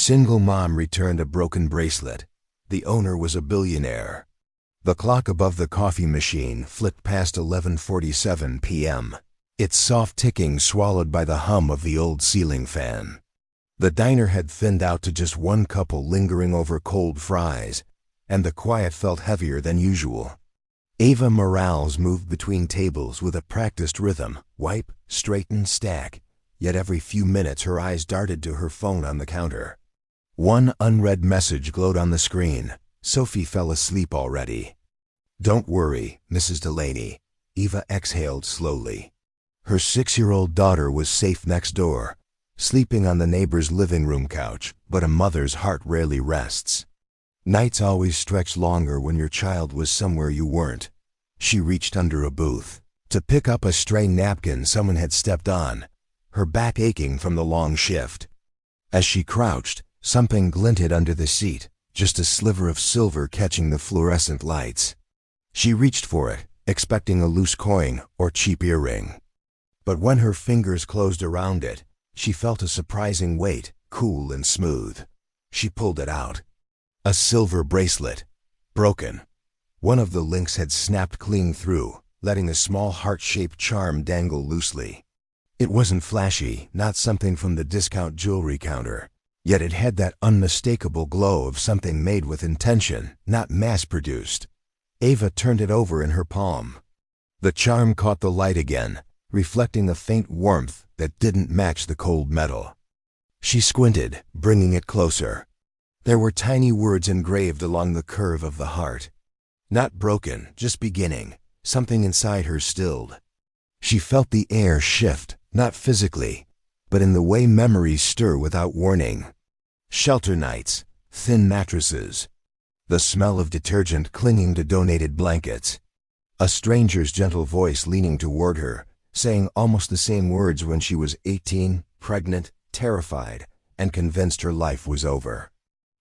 single mom returned a broken bracelet. The owner was a billionaire. The clock above the coffee machine flicked past 11:47 p.m., its soft ticking swallowed by the hum of the old ceiling fan. The diner had thinned out to just one couple lingering over cold fries, and the quiet felt heavier than usual. Ava Morales moved between tables with a practiced rhythm, wipe, straighten, stack, yet every few minutes her eyes darted to her phone on the counter. One unread message glowed on the screen. Sophie fell asleep already. "Don't worry, Mrs. Delaney," Eva exhaled slowly. Her 6-year-old daughter was safe next door, sleeping on the neighbor's living room couch, but a mother's heart rarely rests. Nights always stretched longer when your child was somewhere you weren't. She reached under a booth to pick up a stray napkin someone had stepped on, her back aching from the long shift. As she crouched, something glinted under the seat, just a sliver of silver catching the fluorescent lights. She reached for it, expecting a loose coin or cheap earring. But when her fingers closed around it, she felt a surprising weight, cool and smooth. She pulled it out. A silver bracelet. Broken. One of the links had snapped clean through, letting a small heart-shaped charm dangle loosely. It wasn't flashy, not something from the discount jewelry counter. Yet it had that unmistakable glow of something made with intention, not mass-produced. Ava turned it over in her palm. The charm caught the light again, reflecting a faint warmth that didn't match the cold metal. She squinted, bringing it closer. There were tiny words engraved along the curve of the heart. Not broken, just beginning. Something inside her stilled. She felt the air shift, not physically, but in the way memories stir without warning. Shelter nights, thin mattresses, the smell of detergent clinging to donated blankets, a stranger's gentle voice leaning toward her, saying almost the same words when she was 18, pregnant, terrified, and convinced her life was over.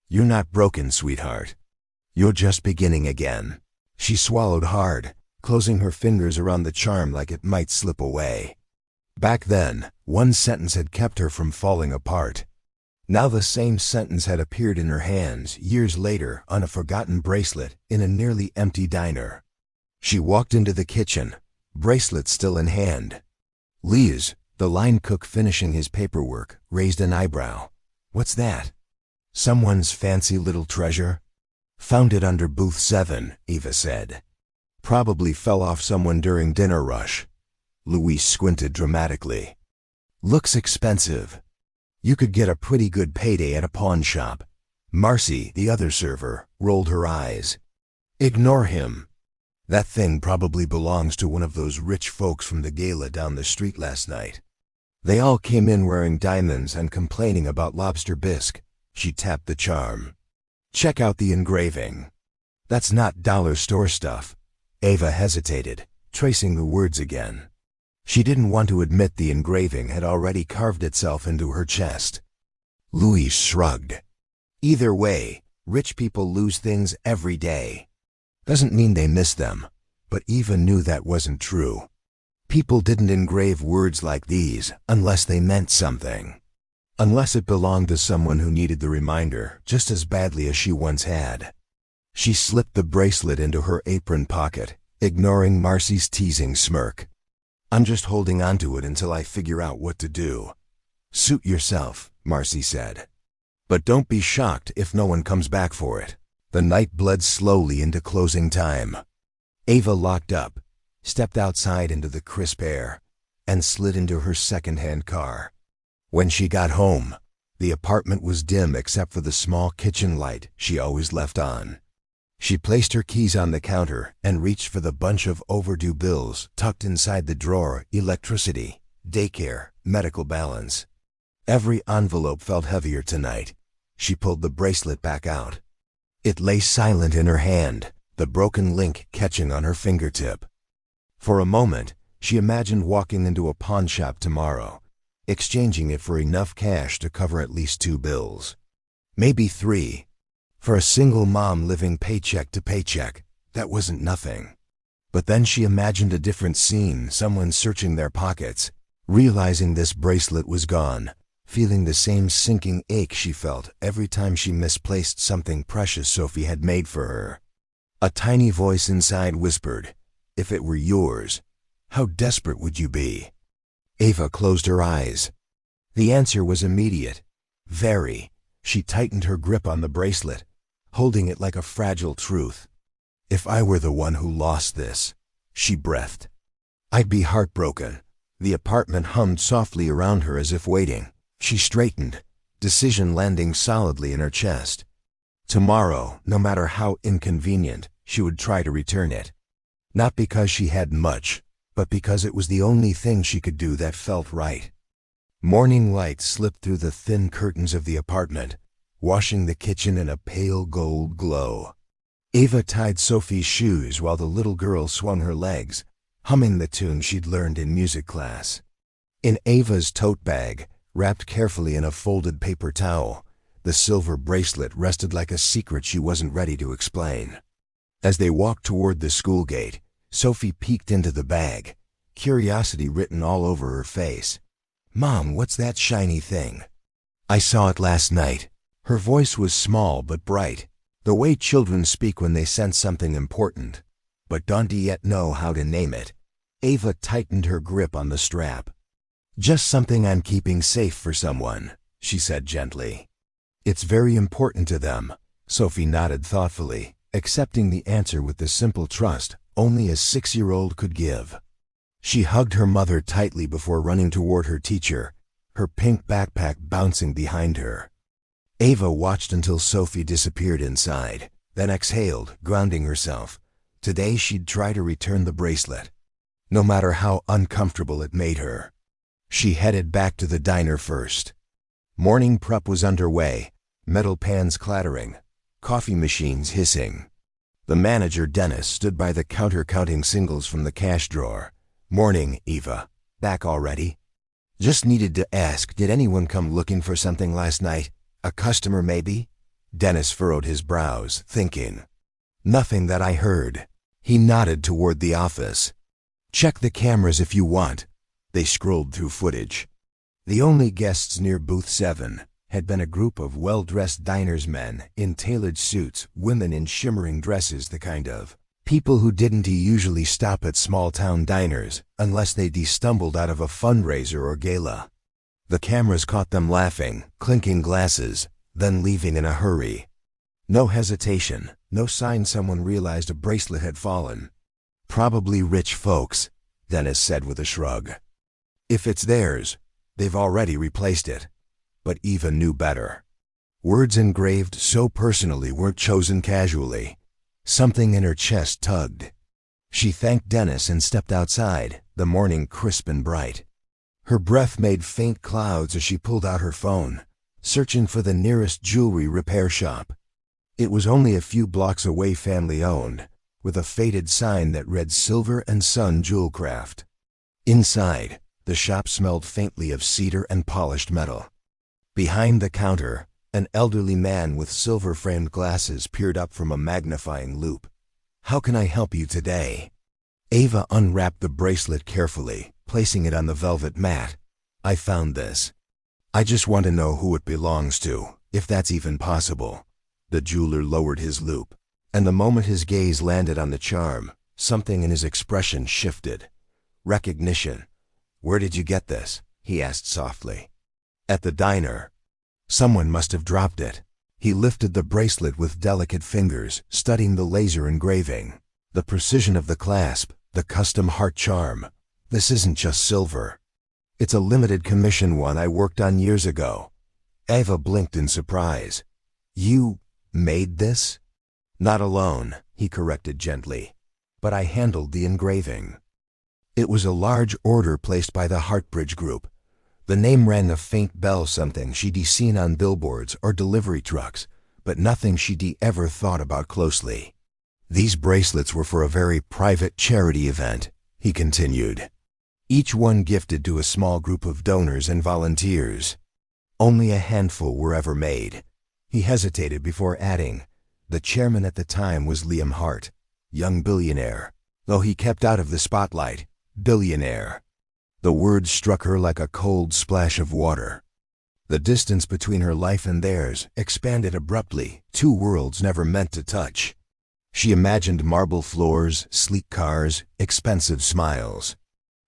"You're not broken, sweetheart. You're just beginning again." She swallowed hard, closing her fingers around the charm like it might slip away. Back then, one sentence had kept her from falling apart. Now the same sentence had appeared in her hands, years later, on a forgotten bracelet in a nearly empty diner. She walked into the kitchen, bracelet still in hand. "Liz," the line cook finishing his paperwork, raised an eyebrow. "What's that?" "Someone's fancy little treasure." "Found it under booth 7, Eva said. "Probably fell off someone during dinner rush." Louise squinted dramatically. "Looks expensive. You could get a pretty good payday at a pawn shop." Marcy, the other server, rolled her eyes. "Ignore him. That thing probably belongs to one of those rich folks from the gala down the street last night. They all came in wearing diamonds and complaining about lobster bisque." She tapped the charm. "Check out the engraving. That's not dollar store stuff." Ava hesitated, tracing the words again. She didn't want to admit the engraving had already carved itself into her chest. Louis shrugged. "Either way, rich people lose things every day. Doesn't mean they miss them." But Eva knew that wasn't true. People didn't engrave words like these unless they meant something. Unless it belonged to someone who needed the reminder just as badly as she once had. She slipped the bracelet into her apron pocket, ignoring Marcy's teasing smirk. "I'm just holding onto it until I figure out what to do." "Suit yourself," Marcy said. "But don't be shocked if no one comes back for it." The night bled slowly into closing time. Ava locked up, stepped outside into the crisp air, and slid into her second-hand car. When she got home, the apartment was dim except for the small kitchen light she always left on. She placed her keys on the counter and reached for the bunch of overdue bills tucked inside the drawer: electricity, daycare, medical balance. Every envelope felt heavier tonight. She pulled the bracelet back out. It lay silent in her hand, the broken link catching on her fingertip. For a moment, she imagined walking into a pawn shop tomorrow, exchanging it for enough cash to cover at least 2 bills. Maybe 3. For a single mom living paycheck to paycheck, that wasn't nothing. But then she imagined a different scene, someone searching their pockets, realizing this bracelet was gone, feeling the same sinking ache she felt every time she misplaced something precious Sophie had made for her. A tiny voice inside whispered, "If it were yours, how desperate would you be?" Ava closed her eyes. The answer was immediate. Very. She tightened her grip on the bracelet, holding it like a fragile truth. "If I were the one who lost this," she breathed, "I'd be heartbroken." The apartment hummed softly around her as if waiting. She straightened, decision landing solidly in her chest. Tomorrow, no matter how inconvenient, she would try to return it. Not because she had much, but because it was the only thing she could do that felt right. Morning light slipped through the thin curtains of the apartment, washing the kitchen in a pale gold glow. Ava tied Sophie's shoes while the little girl swung her legs, humming the tune she'd learned in music class. In Ava's tote bag, wrapped carefully in a folded paper towel, the silver bracelet rested like a secret she wasn't ready to explain. As they walked toward the school gate, Sophie peeked into the bag, curiosity written all over her face. "Mom, what's that shiny thing?" "I saw it last night." Her voice was small but bright, the way children speak when they sense something important, but don't yet know how to name it. Ava tightened her grip on the strap. "Just something I'm keeping safe for someone," she said gently. "It's very important to them." Sophie nodded thoughtfully, accepting the answer with the simple trust only a 6-year-old could give. She hugged her mother tightly before running toward her teacher, her pink backpack bouncing behind her. Ava watched until Sophie disappeared inside, then exhaled, grounding herself. Today she'd try to return the bracelet, no matter how uncomfortable it made her. She headed back to the diner first. Morning prep was underway, metal pans clattering, coffee machines hissing. The manager, Dennis, stood by the counter counting singles from the cash drawer. "Morning, Eva. Back already?" "Just needed to ask, did anyone come looking for something last night? A customer, maybe?" Dennis furrowed his brows, thinking. "Nothing that I heard." He nodded toward the office. "Check the cameras if you want." They scrolled through footage. The only guests near booth 7 had been a group of well-dressed diners, men in tailored suits, women in shimmering dresses, the kind of people who didn't usually stop at small-town diners unless they'd stumbled out of a fundraiser or gala. The cameras caught them laughing, clinking glasses, then leaving in a hurry. No hesitation, no sign someone realized a bracelet had fallen. "Probably rich folks," Dennis said with a shrug. "If it's theirs, they've already replaced it." But Eva knew better. Words engraved so personally weren't chosen casually. Something in her chest tugged. She thanked Dennis and stepped outside, the morning crisp and bright. Her breath made faint clouds as she pulled out her phone, searching for the nearest jewelry repair shop. It was only a few blocks away, family-owned, with a faded sign that read Silver and Son Jewelcraft. Inside, the shop smelled faintly of cedar and polished metal. Behind the counter, an elderly man with silver-framed glasses peered up from a magnifying loupe. "How can I help you today?" Ava unwrapped the bracelet carefully, placing it on the velvet mat. "I found this. I just want to know who it belongs to, if that's even possible." The jeweler lowered his loupe, and the moment his gaze landed on the charm, something in his expression shifted. Recognition. "Where did you get this?" he asked softly. "At the diner. Someone must have dropped it." He lifted the bracelet with delicate fingers, studying the laser engraving. The precision of the clasp, the custom heart charm. "This isn't just silver. It's a limited commission one I worked on years ago." Ava blinked in surprise. "You made this?" "Not alone," he corrected gently, "but I handled the engraving." It was a large order placed by the Heartbridge Group. The name rang a faint bell, something she'd seen on billboards or delivery trucks, but nothing she'd ever thought about closely. "These bracelets were for a very private charity event," he continued. "Each one gifted to a small group of donors and volunteers. Only a handful were ever made." He hesitated before adding, "The chairman at the time was Liam Hart, young billionaire, though he kept out of the spotlight. Billionaire." The words struck her like a cold splash of water. The distance between her life and theirs expanded abruptly, two worlds never meant to touch. She imagined marble floors, sleek cars, expensive smiles.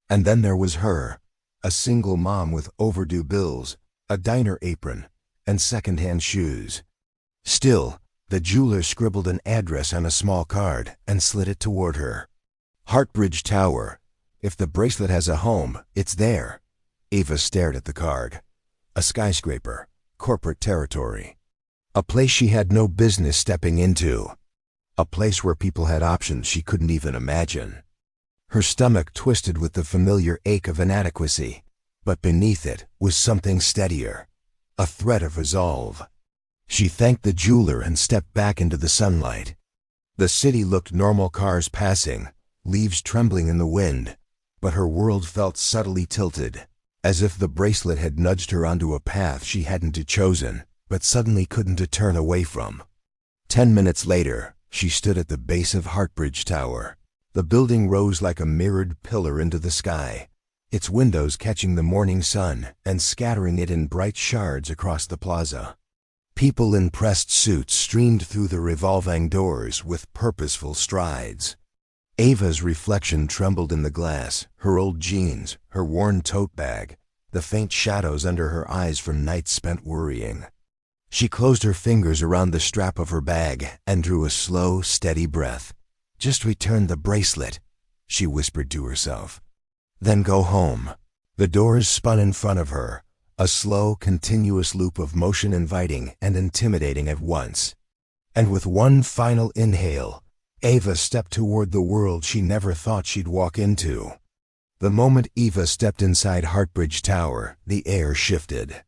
And then there was her, a single mom with overdue bills, a diner apron, and second-hand shoes. Still, the jeweler scribbled an address on a small card and slid it toward her. Heartbridge Tower. If the bracelet has a home, it's there. Ava stared at the card. A skyscraper, corporate territory. A place she had no business stepping into. A place where people had options she couldn't even imagine. Her stomach twisted with the familiar ache of inadequacy, but beneath it was something steadier. A thread of resolve. She thanked the jeweler and stepped back into the sunlight. The city looked normal, cars passing, leaves trembling in the wind, but her world felt subtly tilted, as if the bracelet had nudged her onto a path she hadn't chosen, but suddenly couldn't turn away from. 10 minutes later, she stood at the base of Heartbridge Tower. The building rose like a mirrored pillar into the sky, its windows catching the morning sun and scattering it in bright shards across the plaza. People in pressed suits streamed through the revolving doors with purposeful strides. Ava's reflection trembled in the glass, her old jeans, her worn tote bag, the faint shadows under her eyes from nights spent worrying. She closed her fingers around the strap of her bag and drew a slow, steady breath. "Just return the bracelet," she whispered to herself. "Then go home." The doors spun in front of her, a slow, continuous loop of motion, inviting and intimidating at once. And with one final inhale, Ava stepped toward the world she never thought she'd walk into. The moment Ava stepped inside Heartbridge Tower, the air shifted.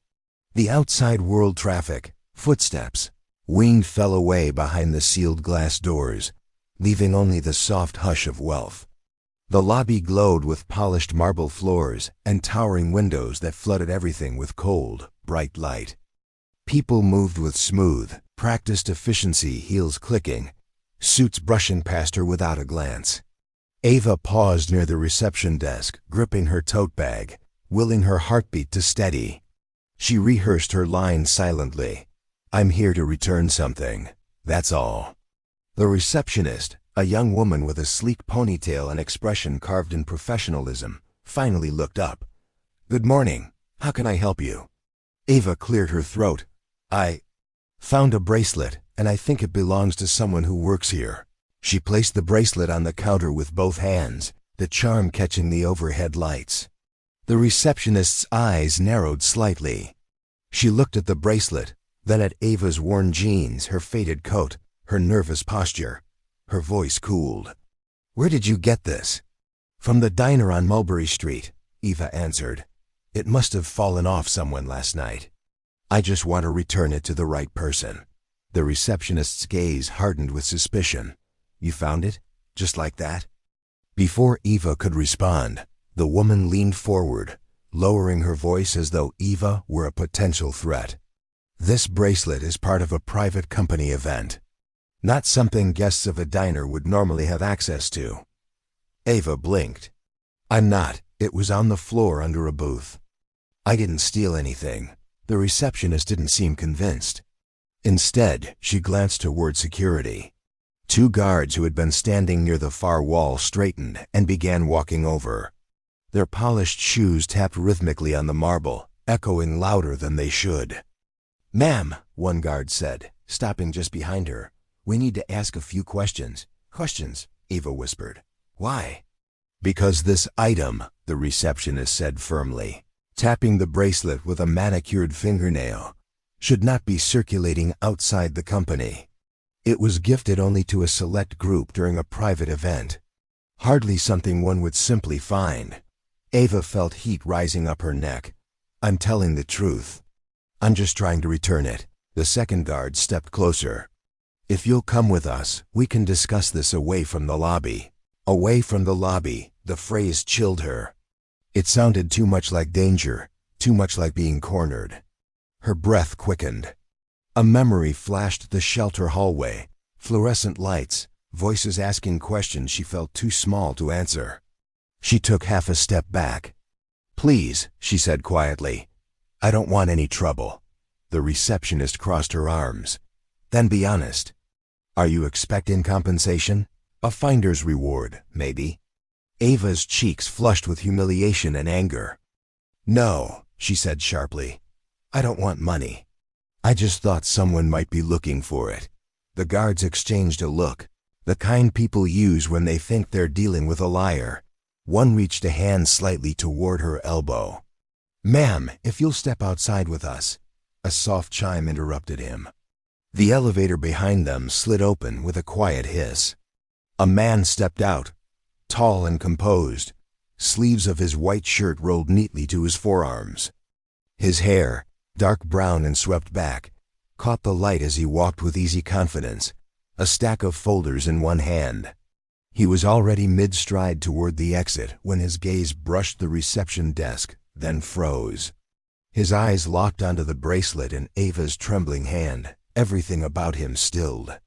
The outside world, traffic, footsteps, wind fell away behind the sealed glass doors, leaving only the soft hush of wealth. The lobby glowed with polished marble floors and towering windows that flooded everything with cold, bright light. People moved with smooth, practiced efficiency, heels clicking, suits brushing past her without a glance. Ava paused near the reception desk, gripping her tote bag, willing her heartbeat to steady. She rehearsed her lines silently. "I'm here to return something. That's all." The receptionist, a young woman with a sleek ponytail and expression carved in professionalism, finally looked up. "Good morning. How can I help you?" Ava cleared her throat. "I found a bracelet, and I think it belongs to someone who works here." She placed the bracelet on the counter with both hands, the charm catching the overhead lights. The receptionist's eyes narrowed slightly. She looked at the bracelet, then at Ava's worn jeans, her faded coat, her nervous posture. Her voice cooled. "Where did you get this?" "From the diner on Mulberry Street," Ava answered. "It must have fallen off someone last night. I just want to return it to the right person." The receptionist's gaze hardened with suspicion. "You found it? Just like that?" Before Ava could respond, the woman leaned forward, lowering her voice as though Ava were a potential threat. "This bracelet is part of a private company event. Not something guests of a diner would normally have access to." Ava blinked. "I'm not. It was on the floor under a booth." "I didn't steal anything." The receptionist didn't seem convinced. Instead, she glanced toward security. Two guards who had been standing near the far wall straightened and began walking over. Their polished shoes tapped rhythmically on the marble, echoing louder than they should. "Ma'am," one guard said, stopping just behind her. "We need to ask a few questions." "Questions?" Ava whispered. "Why?" "Because this item," the receptionist said firmly, tapping the bracelet with a manicured fingernail, "should not be circulating outside the company. It was gifted only to a select group during a private event. Hardly something one would simply find." Ava felt heat rising up her neck. "I'm telling the truth. I'm just trying to return it." The second guard stepped closer. "If you'll come with us, we can discuss this away from the lobby." Away from the lobby, the phrase chilled her. It sounded too much like danger, too much like being cornered. Her breath quickened. A memory flashed the shelter hallway, fluorescent lights, voices asking questions she felt too small to answer. She took half a step back. "Please," she said quietly, I don't want any trouble. The receptionist crossed her arms. Then be honest. Are you expecting compensation? A finder's reward, maybe? Ava's cheeks flushed with humiliation and anger. No, she said sharply. I don't want money. I just thought someone might be looking for it. The guards exchanged a look, the kind people use when they think they're dealing with a liar. One reached a hand slightly toward her elbow. Ma'am, if you'll step outside with us. A soft chime interrupted him. The elevator behind them slid open with a quiet hiss. A man stepped out, tall and composed. Sleeves of his white shirt rolled neatly to his forearms. His hair, dark brown and swept back, caught the light as he walked with easy confidence, a stack of folders in one hand. He was already mid-stride toward the exit when his gaze brushed the reception desk, then froze. His eyes locked onto the bracelet in Ava's trembling hand, everything about him stilled.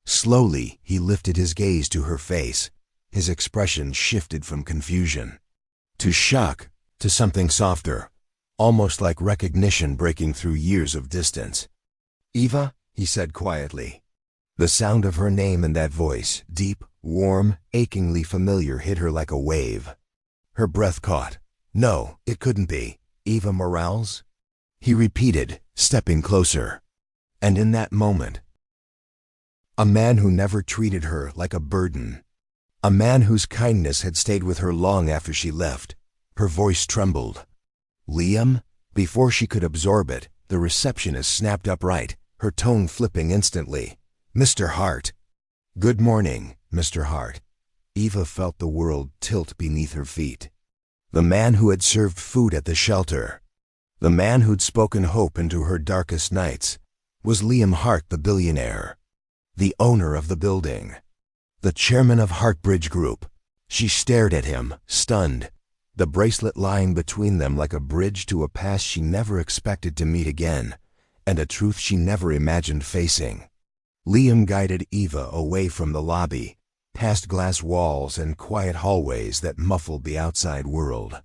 Slowly, he lifted his gaze to her face. His expression shifted from confusion to shock, to something softer, almost like recognition breaking through years of distance. Eva, he said quietly. The sound of her name in that voice, deep, warm, achingly familiar, hit her like a wave. Her breath caught. No, it couldn't be. Eva Morales? He repeated, stepping closer. And in that moment, a man who never treated her like a burden. A man whose kindness had stayed with her long after she left. Her voice trembled. Liam? Before she could absorb it, the receptionist snapped upright, her tone flipping instantly. Mr. Hart. Good morning, Mr. Hart. Eva felt the world tilt beneath her feet. The man who had served food at the shelter, the man who'd spoken hope into her darkest nights, was Liam Hart, the billionaire, the owner of the building, the chairman of Heartbridge Group. She stared at him, stunned, the bracelet lying between them like a bridge to a past she never expected to meet again, and a truth she never imagined facing. Liam guided Eva away from the lobby, past glass walls and quiet hallways that muffled the outside world.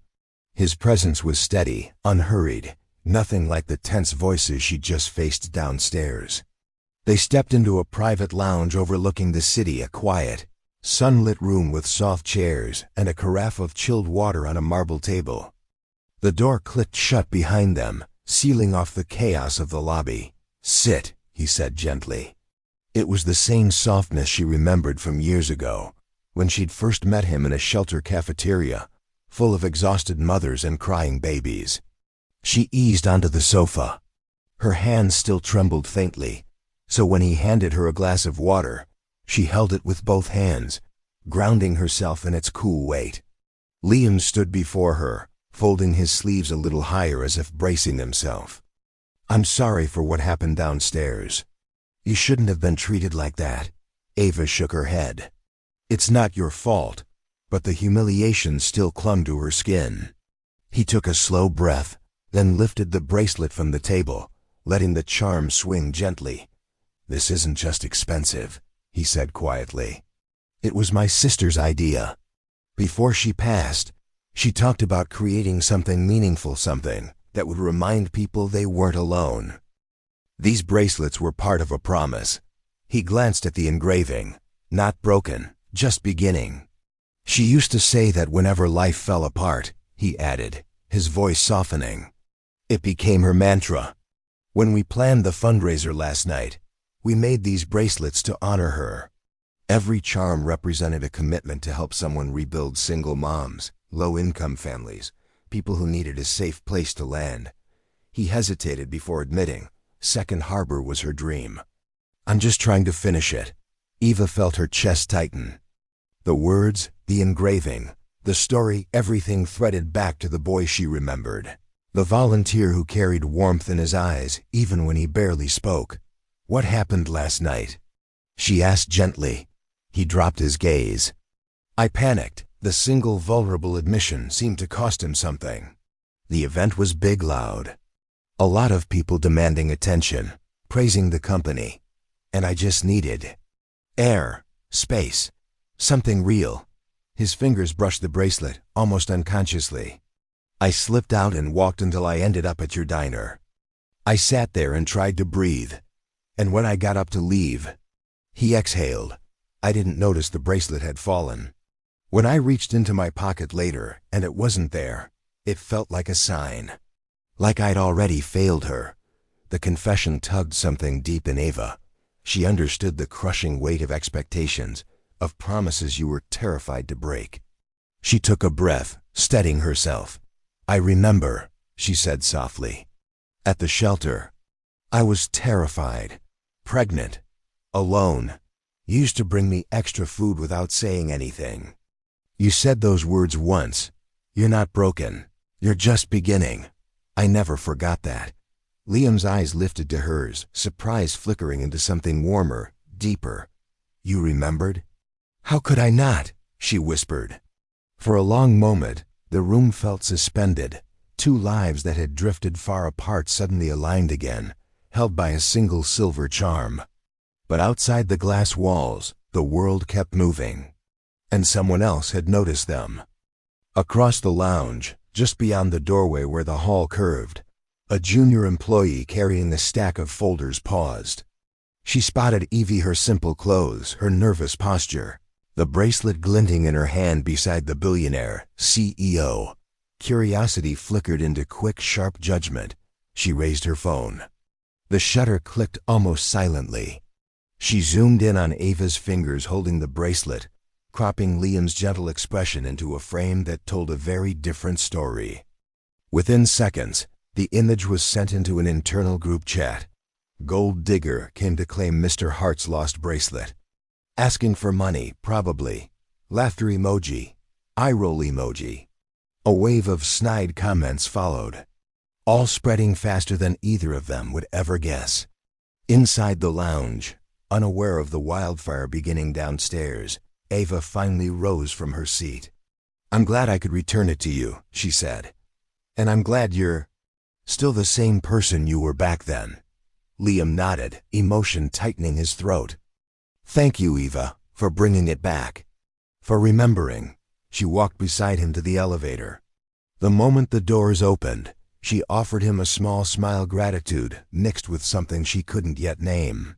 His presence was steady, unhurried, nothing like the tense voices she'd just faced downstairs. They stepped into a private lounge overlooking the city, a quiet, sunlit room with soft chairs and a carafe of chilled water on a marble table. The door clicked shut behind them, sealing off the chaos of the lobby. Sit, he said gently. It was the same softness she remembered from years ago, when she'd first met him in a shelter cafeteria, full of exhausted mothers and crying babies. She eased onto the sofa. Her hands still trembled faintly, so when he handed her a glass of water, she held it with both hands, grounding herself in its cool weight. Liam stood before her, folding his sleeves a little higher as if bracing himself. I'm sorry for what happened downstairs. You shouldn't have been treated like that. Ava shook her head. It's not your fault, but the humiliation still clung to her skin. He took a slow breath, then lifted the bracelet from the table, letting the charm swing gently. This isn't just expensive, he said quietly. It was my sister's idea. Before she passed, she talked about creating something meaningful, something that would remind people they weren't alone. These bracelets were part of a promise. He glanced at the engraving. Not broken, just beginning. She used to say that whenever life fell apart, he added, his voice softening. It became her mantra. When we planned the fundraiser last night, we made these bracelets to honor her. Every charm represented a commitment to help someone rebuild single moms, low-income families, people who needed a safe place to land. He hesitated before admitting, Second Harbor was her dream. I'm just trying to finish it. Eva felt her chest tighten. The words, the engraving, the story, everything threaded back to the boy she remembered. The volunteer who carried warmth in his eyes, even when he barely spoke. What happened last night? She asked gently. He dropped his gaze. I panicked. The single vulnerable admission seemed to cost him something. The event was big, loud. A lot of people demanding attention, praising the company. And I just needed air, space, something real. His fingers brushed the bracelet, almost unconsciously. I slipped out and walked until I ended up at your diner. I sat there and tried to breathe, and when I got up to leave, he exhaled. I didn't notice the bracelet had fallen. When I reached into my pocket later and it wasn't there, it felt like a sign. Like I'd already failed her. The confession tugged something deep in Ava. She understood the crushing weight of expectations, of promises you were terrified to break. She took a breath, steadying herself. I remember, she said softly. At the shelter. I was terrified, pregnant, alone. You used to bring me extra food without saying anything. You said those words once. You're not broken. You're just beginning. I never forgot that. Liam's eyes lifted to hers, surprise flickering into something warmer, deeper. You remembered? How could I not? She whispered. For a long moment, the room felt suspended. Two lives that had drifted far apart suddenly aligned again, held by a single silver charm. But outside the glass walls, the world kept moving. And someone else had noticed them. Across the lounge, just beyond the doorway where the hall curved, a junior employee carrying a stack of folders paused. She spotted Evie, her simple clothes, her nervous posture, the bracelet glinting in her hand beside the Billionaire, CEO. Curiosity flickered into quick, sharp judgment. She raised her phone. The shutter clicked almost silently. She zoomed in on Ava's fingers holding the bracelet, cropping Liam's gentle expression into a frame that told a very different story. Within seconds, the image was sent into an internal group chat. Gold Digger came to claim Mr. Hart's lost bracelet. Asking for money, probably. Laughter emoji. Eye roll emoji. A wave of snide comments followed, all spreading faster than either of them would ever guess. Inside the lounge, unaware of the wildfire beginning downstairs, Ava finally rose from her seat. I'm glad I could return it to you, she said. And I'm glad you're still the same person you were back then. Liam nodded, emotion tightening his throat. Thank you, Eva, for bringing it back. For remembering. She walked beside him to the elevator. The moment the doors opened, she offered him a small smile, gratitude mixed with something she couldn't yet name.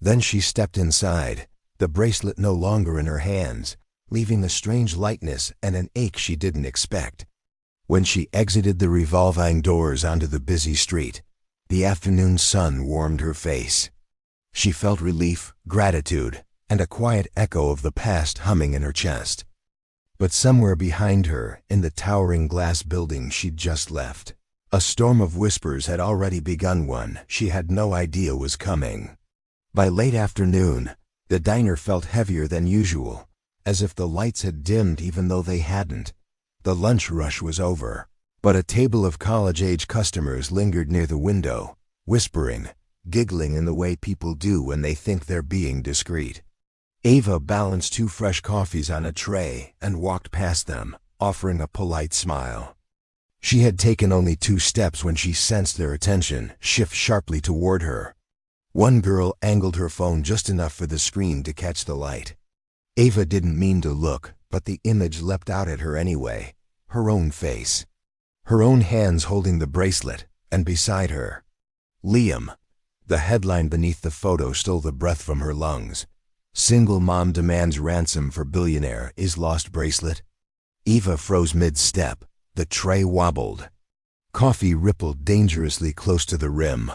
Then she stepped inside, the bracelet no longer in her hands, leaving a strange lightness and an ache she didn't expect. When she exited the revolving doors onto the busy street, the afternoon sun warmed her face. She felt relief, gratitude, and a quiet echo of the past humming in her chest. But somewhere behind her, in the towering glass building she'd just left, a storm of whispers had already begun, one she had no idea was coming. By late afternoon, the diner felt heavier than usual, as if the lights had dimmed even though they hadn't. The lunch rush was over, but a table of college-age customers lingered near the window, whispering, giggling in the way people do when they think they're being discreet. Ava balanced 2 fresh coffees on a tray and walked past them, offering a polite smile. She had taken only 2 steps when she sensed their attention shift sharply toward her. One girl angled her phone just enough for the screen to catch the light. Ava didn't mean to look, but the image leapt out at her anyway. Her own face. Her own hands holding the bracelet, and beside her, Liam. The headline beneath the photo stole the breath from her lungs. Single mom demands ransom for billionaire is lost bracelet. Eva froze mid-step. The tray wobbled. Coffee rippled dangerously close to the rim.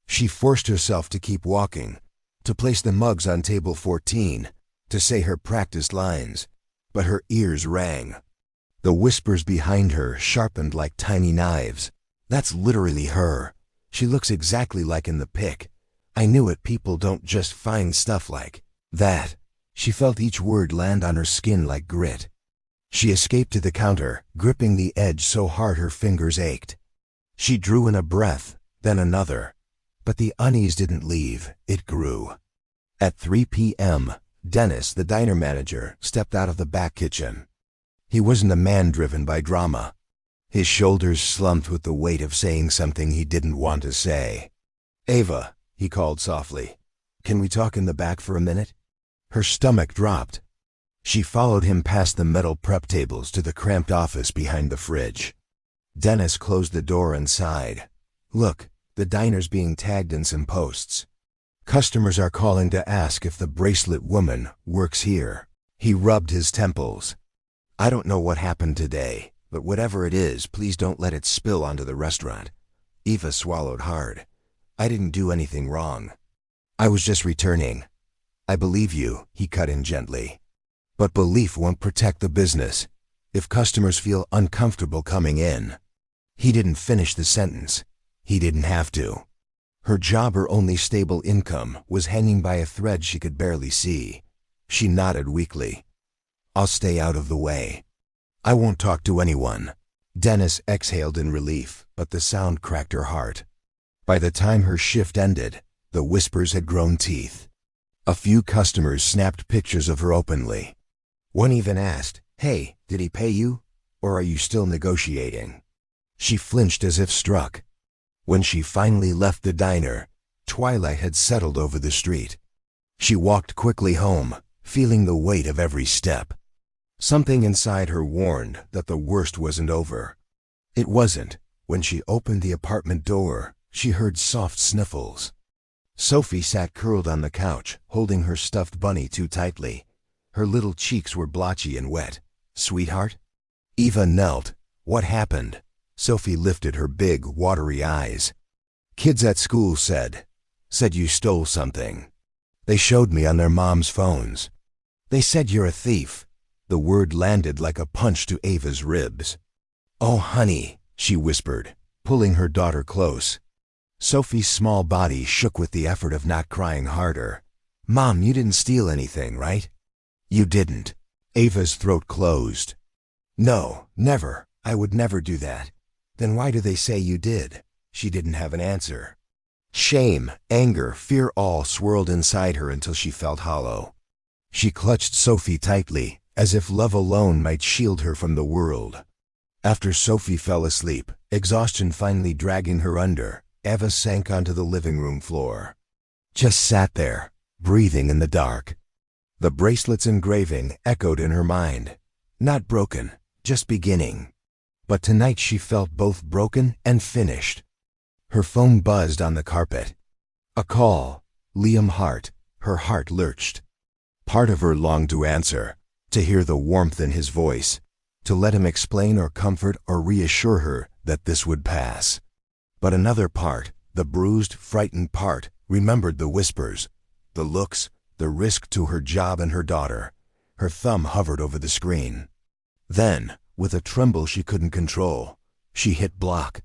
She forced herself to keep walking, to place the mugs on table 14, to say her practiced lines, but her ears rang. The whispers behind her sharpened like tiny knives. That's literally her. She looks exactly like in the pic. I knew it. People don't just find stuff like that. She felt each word land on her skin like grit. She escaped to the counter, gripping the edge so hard her fingers ached. She drew in a breath, then another. But the unease didn't leave, it grew. At 3 p.m., Dennis, the diner manager, stepped out of the back kitchen. He wasn't a man driven by drama. His shoulders slumped with the weight of saying something he didn't want to say. Ava, he called softly, can we talk in the back for a minute? Her stomach dropped. She followed him past the metal prep tables to the cramped office behind the fridge. Dennis closed the door and sighed. Look, the diner's being tagged in some posts. Customers are calling to ask if the Bracelet woman works here. He rubbed his temples. I don't know what happened today, but whatever it is, please don't let it spill onto the restaurant. Eva swallowed hard. I didn't do anything wrong. I was just returning. I believe you, he cut in gently. But belief won't protect the business. If customers feel uncomfortable coming in. He didn't finish the sentence. He didn't have to. Her job, her only stable income, was hanging by a thread she could barely see. She nodded weakly. I'll stay out of the way. I won't talk to anyone. Dennis exhaled in relief, but the sound cracked her heart. By the time her shift ended, the whispers had grown teeth. A few customers snapped pictures of her openly. One even asked, Hey, did he pay you? Or are you still negotiating? She flinched as if struck. When she finally left the diner, twilight had settled over the street. She walked quickly home, feeling the weight of every step. Something inside her warned that the worst wasn't over. It wasn't. When she opened the apartment door, she heard soft sniffles. Sophie sat curled on the couch, holding her stuffed bunny too tightly. Her little cheeks were blotchy and wet. Sweetheart? Eva knelt. What happened? Sophie lifted her big, watery eyes. Kids at school said you stole something. They showed me on their mom's phones. They said you're a thief. The word landed like a punch to Ava's ribs. Oh, honey, she whispered, pulling her daughter close. Sophie's small body shook with the effort of not crying harder. Mom, you didn't steal anything, right? You didn't. Ava's throat closed. No, never. I would never do that. Then why do they say you did? She didn't have an answer. Shame, anger, fear all swirled inside her until she felt hollow. She clutched Sophie tightly, as if love alone might shield her from the world. After Sophie fell asleep, exhaustion finally dragging her under, Eva sank onto the living room floor. Just sat there, breathing in the dark. The bracelet's engraving echoed in her mind. Not broken, just beginning. But tonight she felt both broken and finished. Her phone buzzed on the carpet. A call. Liam Hart. Her heart lurched. Part of her longed to answer, to hear the warmth in his voice, to let him explain or comfort or reassure her that this would pass. But another part, the bruised, frightened part, remembered the whispers, the looks, the risk to her job and her daughter. Her thumb hovered over the screen. Then, with a tremble she couldn't control, she hit block.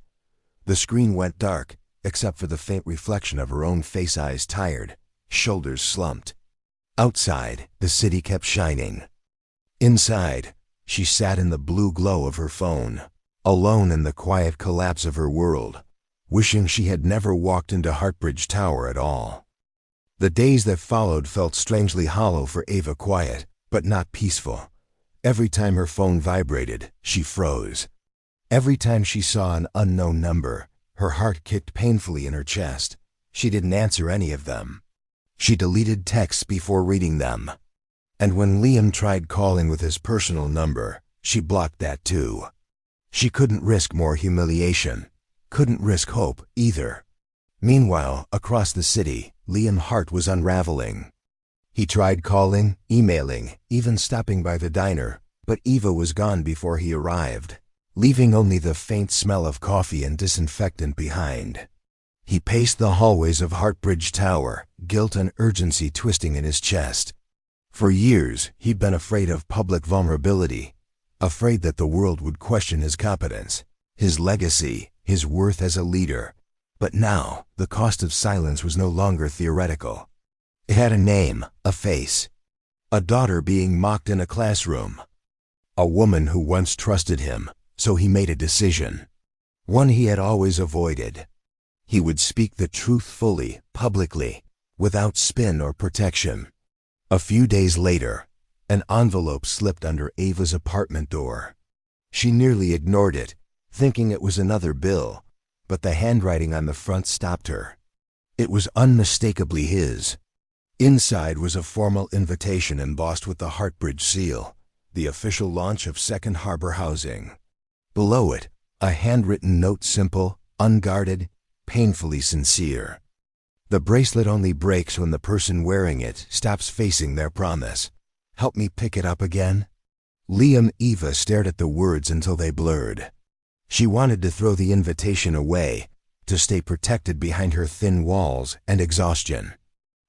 The screen went dark, except for the faint reflection of her own face, eyes tired, shoulders slumped. Outside, the city kept shining. Inside, she sat in the blue glow of her phone, alone in the quiet collapse of her world, wishing she had never walked into Heartbridge Tower at all. The days that followed felt strangely hollow for Eva, quiet, but not peaceful. Every time her phone vibrated, she froze. Every time she saw an unknown number, her heart kicked painfully in her chest. She didn't answer any of them. She deleted texts before reading them. And when Liam tried calling with his personal number, she blocked that too. She couldn't risk more humiliation. Couldn't risk hope, either. Meanwhile, across the city, Liam Hart was unraveling. He tried calling, emailing, even stopping by the diner, but Eva was gone before he arrived, leaving only the faint smell of coffee and disinfectant behind. He paced the hallways of Heartbridge Tower, guilt and urgency twisting in his chest. For years, he'd been afraid of public vulnerability, afraid that the world would question his competence, his legacy, his worth as a leader. But now, the cost of silence was no longer theoretical. It had a name, a face. A daughter being mocked in a classroom. A woman who once trusted him, so he made a decision. One he had always avoided. He would speak the truth fully, publicly, without spin or protection. A few days later, an envelope slipped under Ava's apartment door. She nearly ignored it, thinking it was another bill, but the handwriting on the front stopped her. It was unmistakably his. Inside was a formal invitation embossed with the Heartbridge seal, the official launch of Second Harbor Housing. Below it, A handwritten note, simple, unguarded, painfully sincere. The bracelet only breaks when the person wearing it stops facing their promise. Help me pick it up again? Eva stared at the words until they blurred. She wanted to throw the invitation away, to stay protected behind her thin walls and exhaustion.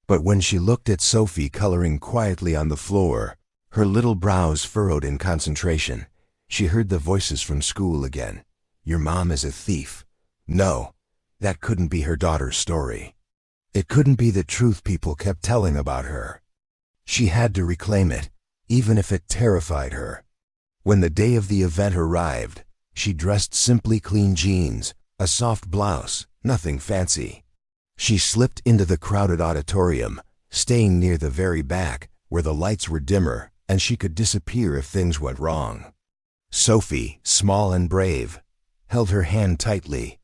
But when she looked at Sophie coloring quietly on the floor, her little brows furrowed in concentration, she heard the voices from school again. Your mom is a thief. No, that couldn't be her daughter's story. It couldn't be the truth people kept telling about her. She had to reclaim it, even if it terrified her. When the day of the event arrived, she dressed simply: clean jeans, a soft blouse, nothing fancy. She slipped into the crowded auditorium, staying near the very back, where the lights were dimmer and she could disappear if things went wrong. Sophie, small and brave, held her hand tightly.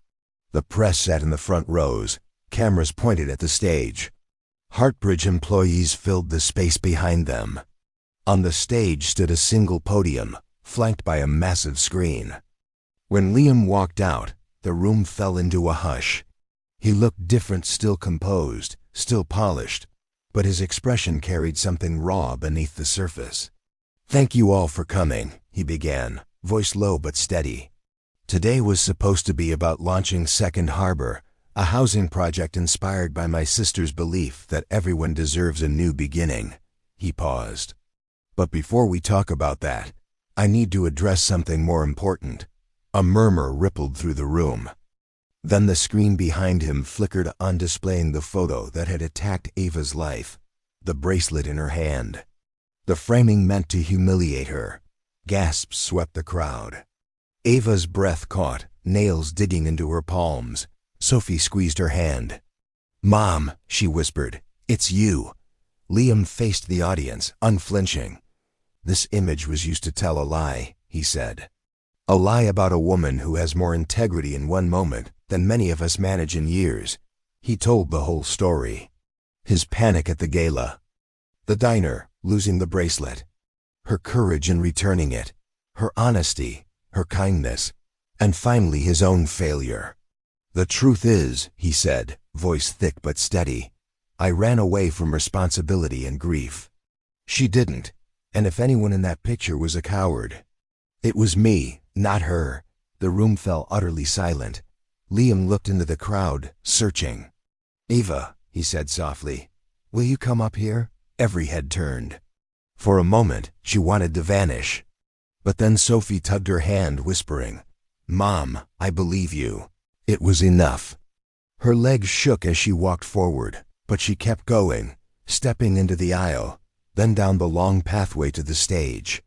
The press sat in the front rows, cameras pointed at the stage. Heartbridge employees filled the space behind them. On the stage stood a single podium, flanked by a massive screen. When Liam walked out, the room fell into a hush. He looked different, still composed, still polished, but his expression carried something raw beneath the surface. Thank you all for coming, he began, voice low but steady. Today was supposed to be about launching Second Harbor, a housing project inspired by my sister's belief that everyone deserves a new beginning. He paused. But before we talk about that, I need to address something more important. A murmur rippled through the room. Then the screen behind him flickered on, displaying the photo that had attacked Ava's life, the bracelet in her hand. The framing meant to humiliate her. Gasps swept the crowd. Ava's breath caught, nails digging into her palms. Sophie squeezed her hand. Mom, she whispered, it's you. Liam faced the audience, unflinching. This image was used to tell a lie, he said. A lie about a woman who has more integrity in one moment than many of us manage in years. He told the whole story. His panic at the gala. The diner, losing the bracelet. Her courage in returning it. Her honesty, her kindness, and finally his own failure. The truth is, he said, voice thick but steady, I ran away from responsibility and grief. She didn't, and if anyone in that picture was a coward, it was me, not her. The room fell utterly silent. Liam looked into the crowd, searching. Ava, he said softly, will you come up here? Every head turned. For a moment, she wanted to vanish. But then Sophie tugged her hand, whispering, Mom, I believe you. It was enough. Her legs shook as she walked forward, but she kept going, stepping into the aisle, then down the long pathway to the stage.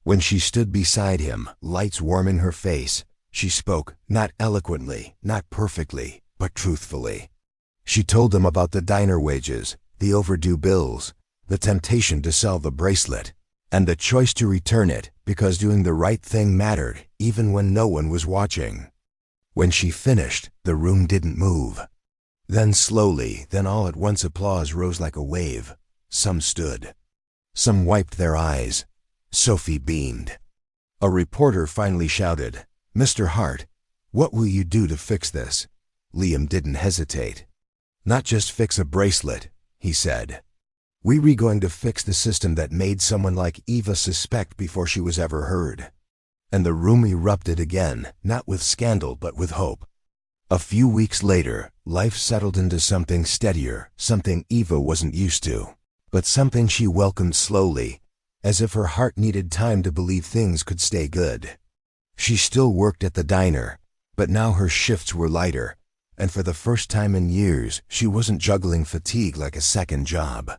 When she stood beside him, lights warming her face, she spoke, not eloquently, not perfectly, but truthfully. She told him about the diner wages, the overdue bills, the temptation to sell the bracelet, and the choice to return it because doing the right thing mattered, even when no one was watching. When she finished, the room didn't move. Then slowly, then all at once, applause rose like a wave. Some stood. Some wiped their eyes. Sophie beamed. A reporter finally shouted, Mr. Hart, what will you do to fix this? Liam didn't hesitate. Not just fix a bracelet, he said. We're going to fix the system that made someone like Eva suspect before she was ever heard. And the room erupted again, not with scandal but with hope. A few weeks later, life settled into something steadier, something Eva wasn't used to, but something she welcomed slowly, as if her heart needed time to believe things could stay good. She still worked at the diner, but now her shifts were lighter, and for the first time in years, she wasn't juggling fatigue like a second job.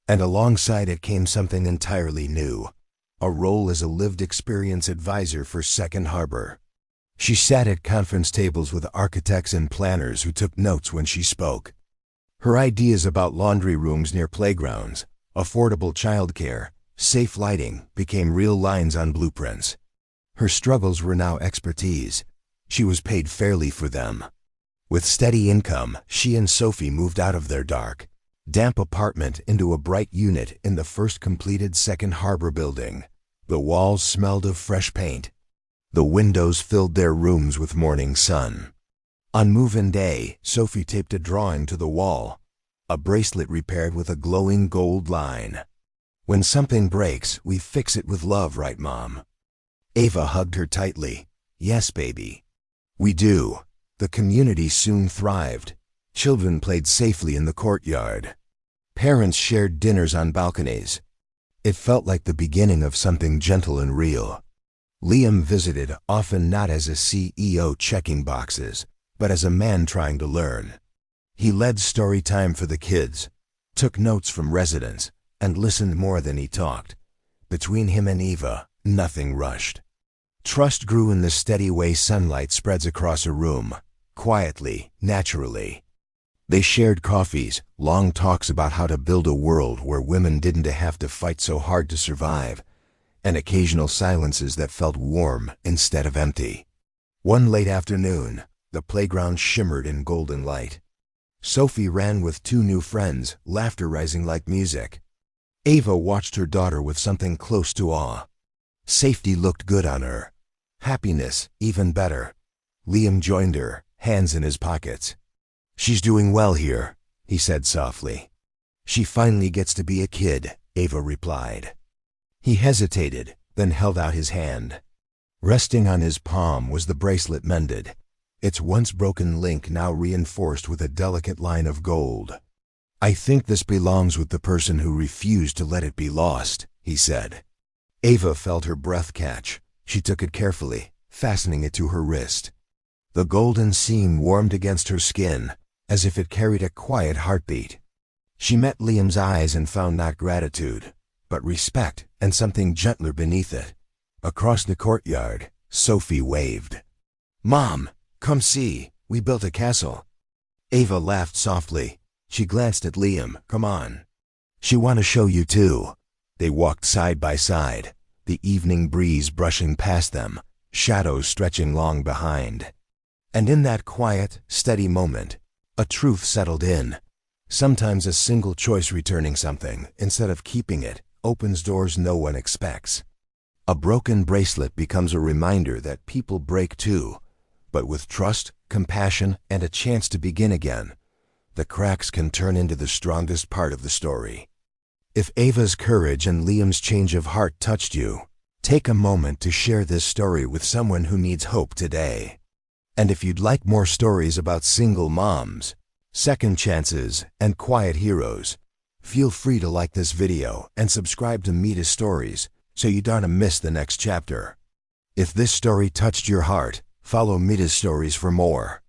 And alongside it came something entirely new, a role as a lived experience advisor for Second Harbor. She sat at conference tables with architects and planners who took notes when she spoke. Her ideas about laundry rooms near playgrounds, affordable childcare, safe lighting became real lines on blueprints. Her struggles were now expertise. She was paid fairly for them. With steady income, she and Sophie moved out of their dark, damp apartment into a bright unit in the first completed Second Harbor building. The walls smelled of fresh paint. The windows filled their rooms with morning sun. On move-in day, Sophie taped a drawing to the wall, a bracelet repaired with a glowing gold line. "When something breaks, we fix it with love, right, Mom?" Ava hugged her tightly. "Yes, baby. We do." The community soon thrived. Children played safely in the courtyard. Parents shared dinners on balconies. It felt like the beginning of something gentle and real. Liam visited, often not as a CEO checking boxes, but as a man trying to learn. He led story time for the kids, took notes from residents, and listened more than he talked. Between him and Eva, nothing rushed. Trust grew in the steady way sunlight spreads across a room, quietly, naturally. They shared coffees, long talks about how to build a world where women didn't have to fight so hard to survive, and occasional silences that felt warm instead of empty. One late afternoon, the playground shimmered in golden light. Sophie ran with two new friends, laughter rising like music. Ava watched her daughter with something close to awe. Safety looked good on her. Happiness, even better. Liam joined her, hands in his pockets. "She's doing well here," he said softly. "She finally gets to be a kid," Ava replied. He hesitated, then held out his hand. Resting on his palm was the bracelet mended, its once broken link now reinforced with a delicate line of gold. "I think this belongs with the person who refused to let it be lost," he said. Ava felt her breath catch. She took it carefully, fastening it to her wrist. The golden seam warmed against her skin, as if it carried a quiet heartbeat. She met Liam's eyes and found not gratitude, but respect and something gentler beneath it. Across the courtyard, Sophie waved. "Mom, come see, we built a castle." Ava laughed softly. She glanced at Liam. "Come on. She want to show you too." They walked side by side, the evening breeze brushing past them, shadows stretching long behind. And in that quiet, steady moment, a truth settled in. Sometimes a single choice returning something, instead of keeping it, opens doors no one expects. A broken bracelet becomes a reminder that people break too, but with trust, compassion, and a chance to begin again, the cracks can turn into the strongest part of the story. If Ava's courage and Liam's change of heart touched you, take a moment to share this story with someone who needs hope today. And if you'd like more stories about single moms, second chances, and quiet heroes, feel free to like this video and subscribe to Midus Stories so you don't miss the next chapter. If this story touched your heart, follow Midus Stories for more.